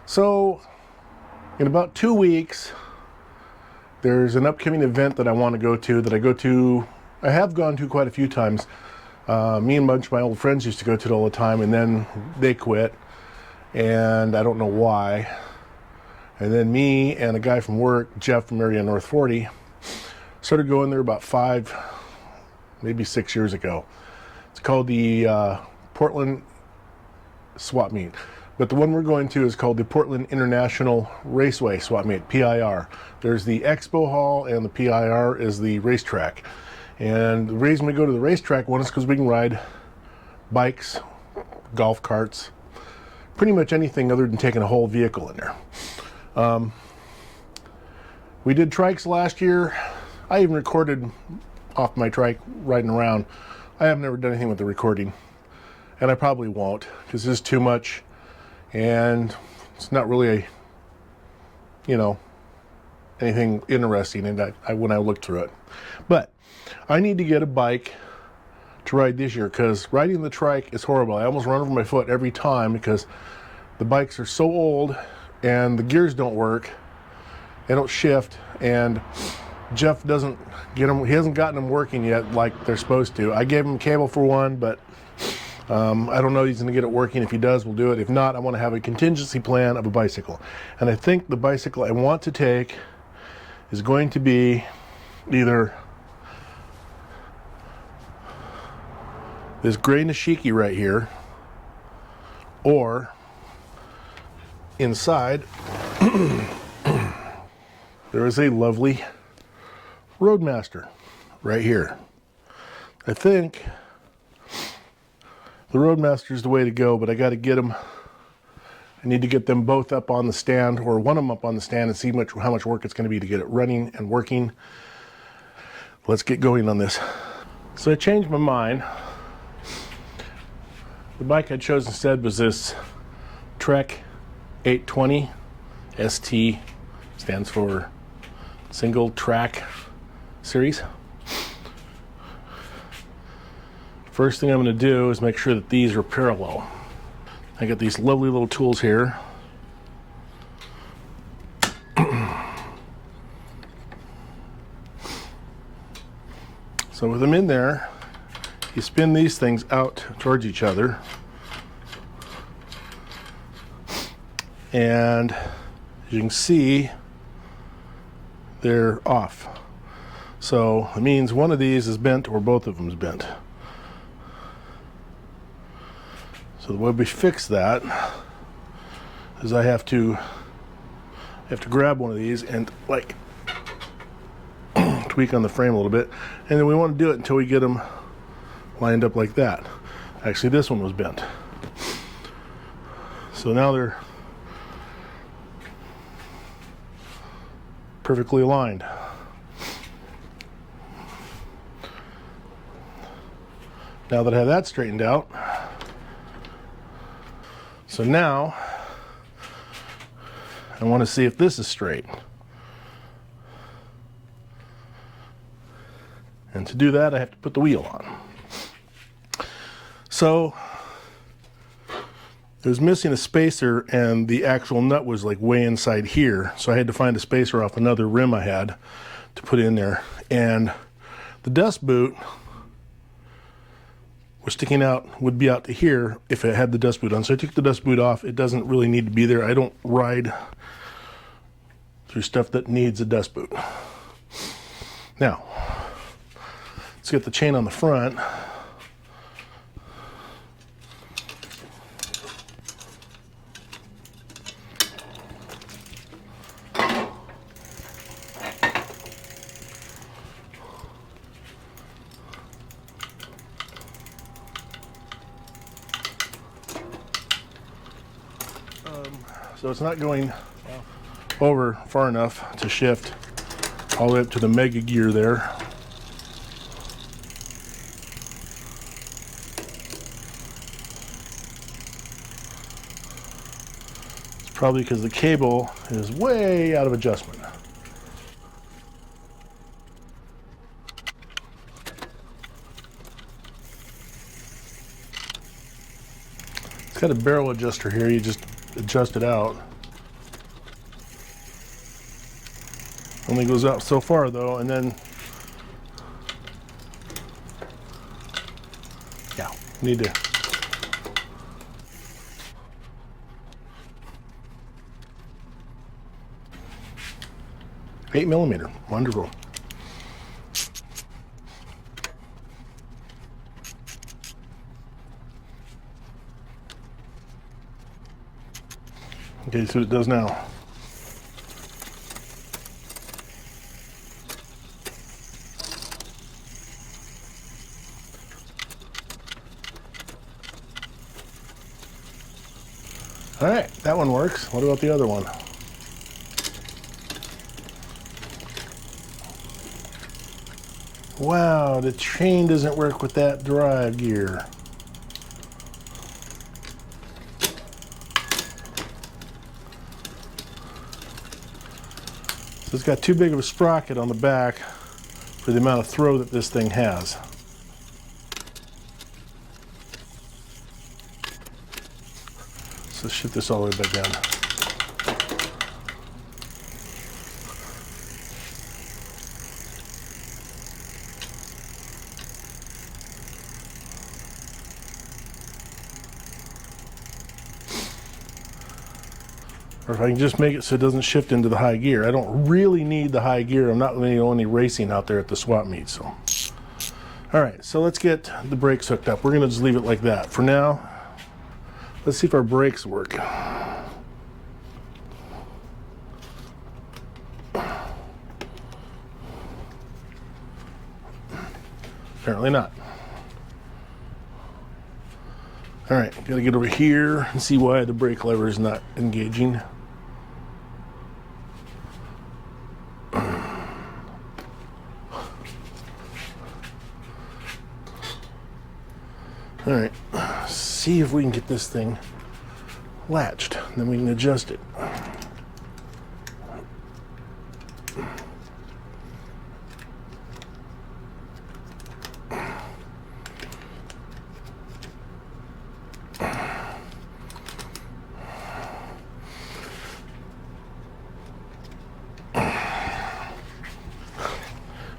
So in about 2 weeks, there's an upcoming event that I want to go to that I have gone to quite a few times. Me and a bunch of my old friends used to go to it all the time, and then they quit, and I don't know why. And then me and a guy from work, Jeff from area North 40, started going there about 5, maybe 6 years ago. It's called the Portland Swap Meet. But the one we're going to is called the Portland International Raceway Swap Meet, P.I.R. There's the expo hall, and the P.I.R. is the racetrack. And the reason we go to the racetrack one is because we can ride bikes, golf carts, pretty much anything other than taking a whole vehicle in there. We did trikes last year. I even recorded off my trike riding around. I have never done anything with the recording, and I probably won't because this is too much. And it's not really anything interesting in that when I looked through it. But I need to get a bike to ride this year because riding the trike is horrible. I almost run over my foot every time because the bikes are so old and the gears don't work. They don't shift, and Jeff doesn't get them. He hasn't gotten them working yet like they're supposed to. I gave him a cable for one, but I don't know he's going to get it working. If he does, we'll do it. If not, I want to have a contingency plan of a bicycle. And I think the bicycle I want to take is going to be either this gray Nishiki right here, or inside there is a lovely Roadmaster right here. I think the Roadmaster is the way to go, but I got to get them. I need to get them both up on the stand, or one of them up on the stand, and see how much work it's going to be to get it running and working. Let's get going on this. So I changed my mind. The bike I chose instead was this Trek 820. ST stands for Single Track Series. First thing I'm going to do is make sure that these are parallel. I got these lovely little tools here. So with them in there, you spin these things out towards each other, and as you can see, they're off. So it means one of these is bent or both of them is bent. So the way we fix that is I have to grab one of these and like tweak on the frame a little bit, and then we want to do it until we get them lined up like that. Actually, this one was bent. So now they're perfectly aligned. Now that I have that straightened out, so now I want to see if this is straight. And to do that, I have to put the wheel on. So it was missing a spacer, and the actual nut was like way inside here. So I had to find a spacer off another rim I had to put in there. And the dust boot was sticking out, would be out to here if it had the dust boot on. So I took the dust boot off. It doesn't really need to be there. I don't ride through stuff that needs a dust boot. Now, let's get the chain on the front. So it's not going over far enough to shift all the way up to the mega gear there. It's probably because the cable is way out of adjustment. It's got a barrel adjuster here. You just adjust it out. Only goes out so far though, and then yeah, need to. Eight millimeter, wonderful. Okay, see what it does now. All right, that one works. What about the other one? Wow, the chain doesn't work with that drive gear. So it's got too big of a sprocket on the back for the amount of throw that this thing has. So let's shut this all the way back down. Or if I can just make it so it doesn't shift into the high gear. I don't really need the high gear. I'm not really only racing out there at the swap meet. So, all right, so let's get the brakes hooked up. We're gonna just leave it like that. For now, let's see if our brakes work. Apparently not. All right, gotta get over here and see why the brake lever is not engaging. All right, see if we can get this thing latched, then we can adjust it.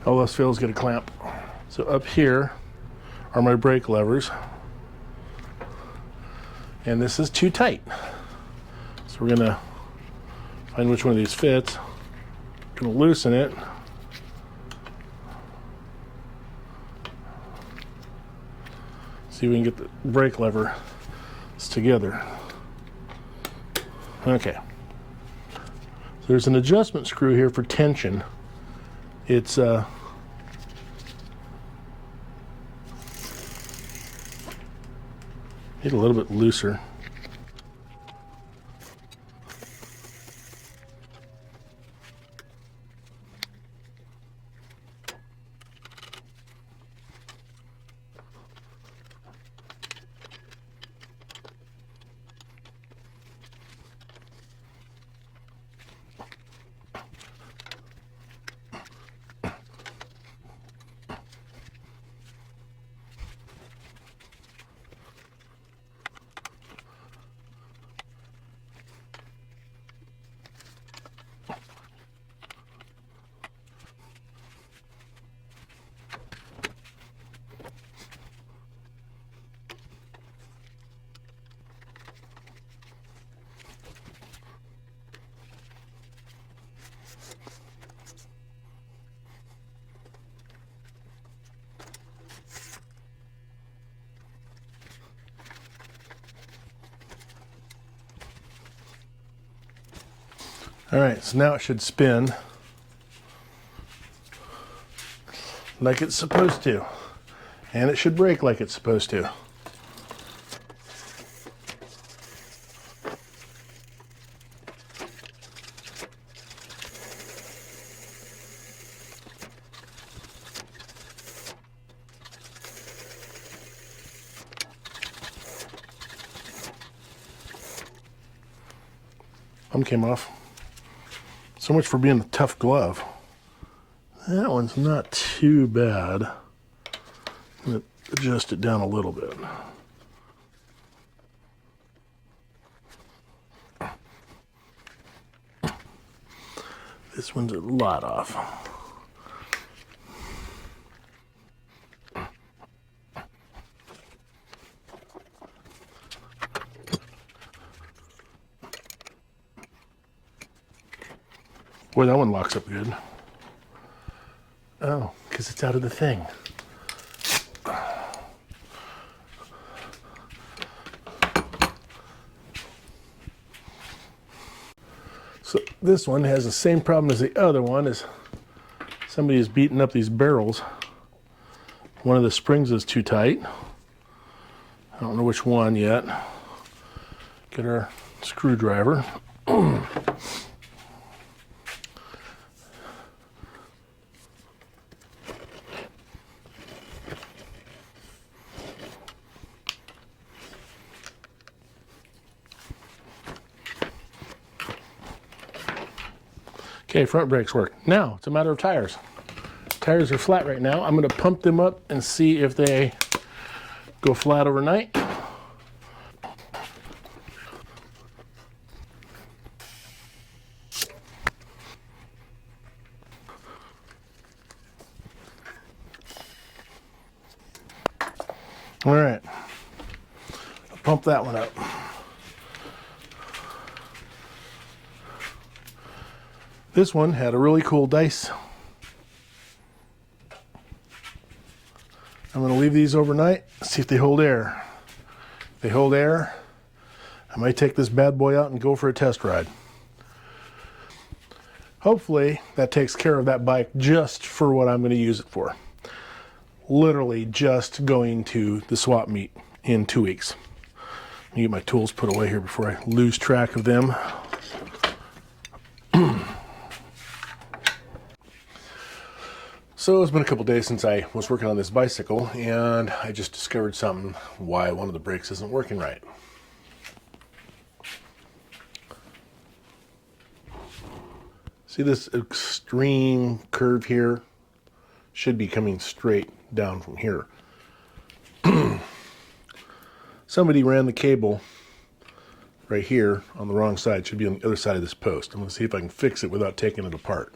All else fails, get a clamp. So up here are my brake levers. And this is too tight. So we're gonna find which one of these fits. Gonna loosen it. See if we can get the brake lever together. Okay. So there's an adjustment screw here for tension. It's made a little bit looser. All right, so now it should spin like it's supposed to, and it should brake like it's supposed to. Came off. So much for being a tough glove. That one's not too bad. I'm going to adjust it down a little bit. This one's a lot off. Boy, that one locks up good. Oh, because it's out of the thing. So this one has the same problem as the other one, is somebody is beating up these barrels. One of the springs is too tight. I don't know which one yet. Get our screwdriver. Okay, front brakes work. Now, it's a matter of tires. Tires are flat right now. I'm going to pump them up and see if they go flat overnight. All right, I'll pump that one up. This one had a really cool dice. I'm going to leave these overnight, see if they hold air. If they hold air, I might take this bad boy out and go for a test ride. Hopefully that takes care of that bike just for what I'm going to use it for. Literally just going to the swap meet in 2 weeks. Let me get my tools put away here before I lose track of them. So it's been a couple days since I was working on this bicycle, and I just discovered something why one of the brakes isn't working right. See this extreme curve here? Should be coming straight down from here. Somebody ran the cable right here on the wrong side. Should be on the other side of this post. I'm going to see if I can fix it without taking it apart.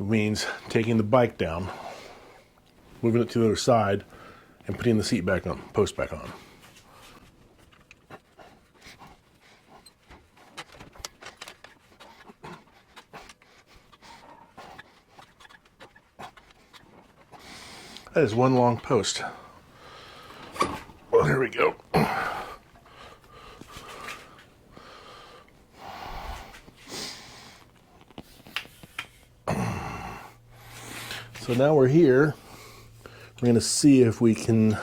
It means taking the bike down, moving it to the other side, and putting the seat back on, post back on. That is one long post. Well, here we go. So now we're here. We're going to see if we can...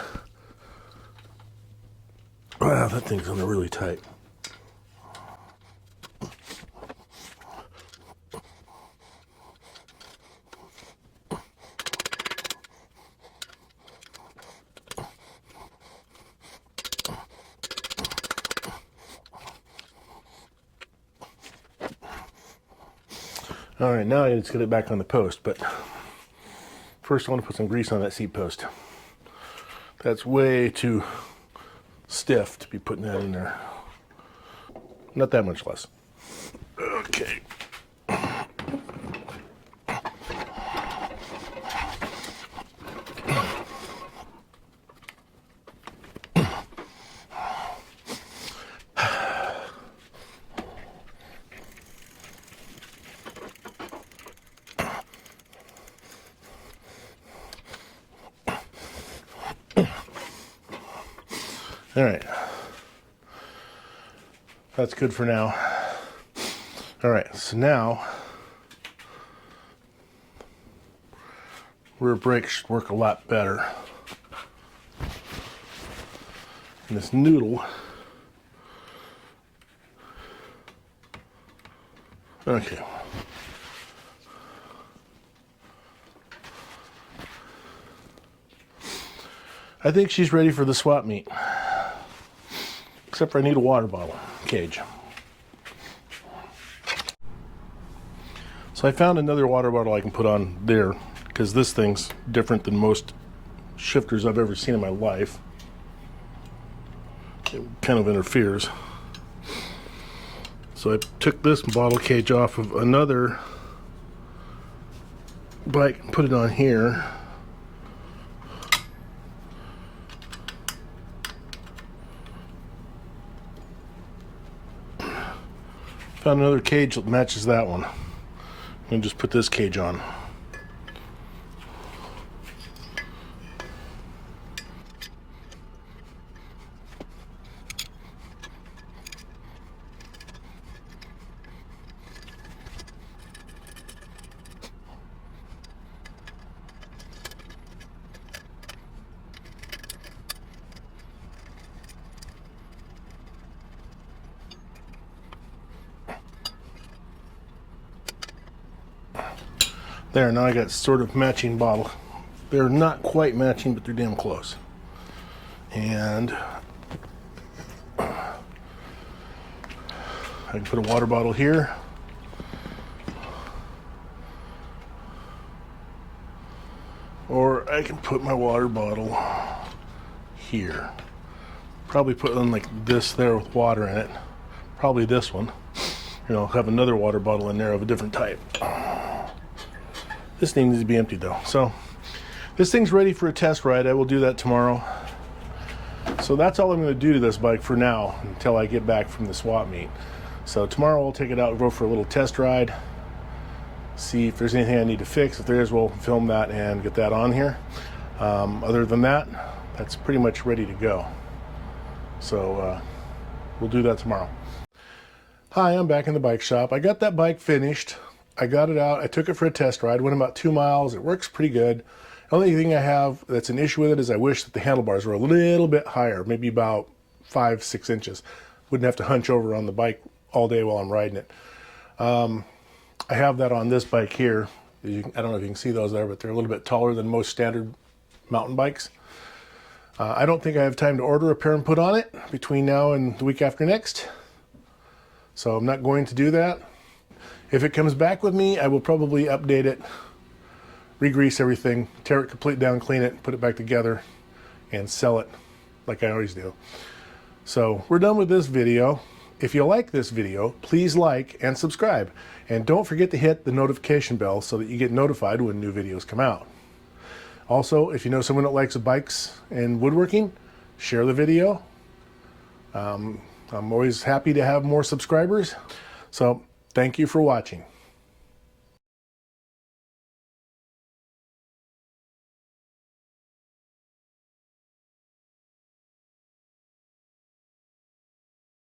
Wow, that thing's on there really tight. All right, now I just get it back on the post, but first I want to put some grease on that seat post. That's way too stiff to be putting that in there. Not that much less. Okay. All right, that's good for now. All right, so now rear brakes should work a lot better. And this noodle, okay. I think she's ready for the swap meet. Except for I need a water bottle cage. So I found another water bottle I can put on there, because this thing's different than most shifters I've ever seen in my life. it kind of interferes. So I took this bottle cage off of another bike and put it on here. Found another cage that matches that one. I'm going to just put this cage on. There, now I got sort of matching bottle. They're not quite matching, but they're damn close. And I can put a water bottle here. Or I can put my water bottle here. Probably put one like this there with water in it. Probably this one. You know, have another water bottle in there of a different type. This thing needs to be empty though. So this thing's ready for a test ride. I will do that tomorrow. So that's all I'm going to do to this bike for now until I get back from the swap meet. So tomorrow I'll take it out and go for a little test ride. See if there's anything I need to fix. If there is, we'll film that and get that on here. Other than that, that's pretty much ready to go. So we'll do that tomorrow. Hi, I'm back in the bike shop. I got that bike finished. I got it out. I took it for a test ride. Went about 2 miles. It works pretty good. The only thing I have that's an issue with it is I wish that the handlebars were a little bit higher, maybe about 5-6 inches. Wouldn't have to hunch over on the bike all day while I'm riding it. I have that on this bike here. I don't know if you can see those there, but they're a little bit taller than most standard mountain bikes. I don't think I have time to order a pair and put on it between now and the week after next. So I'm not going to do that. If it comes back with me, I will probably update it, re-grease everything, tear it completely down, clean it, put it back together, and sell it like I always do. So we're done with this video. If you like this video, please like and subscribe. And don't forget to hit the notification bell so that you get notified when new videos come out. Also, if you know someone that likes bikes and woodworking, share the video. I'm always happy to have more subscribers. So thank you for watching.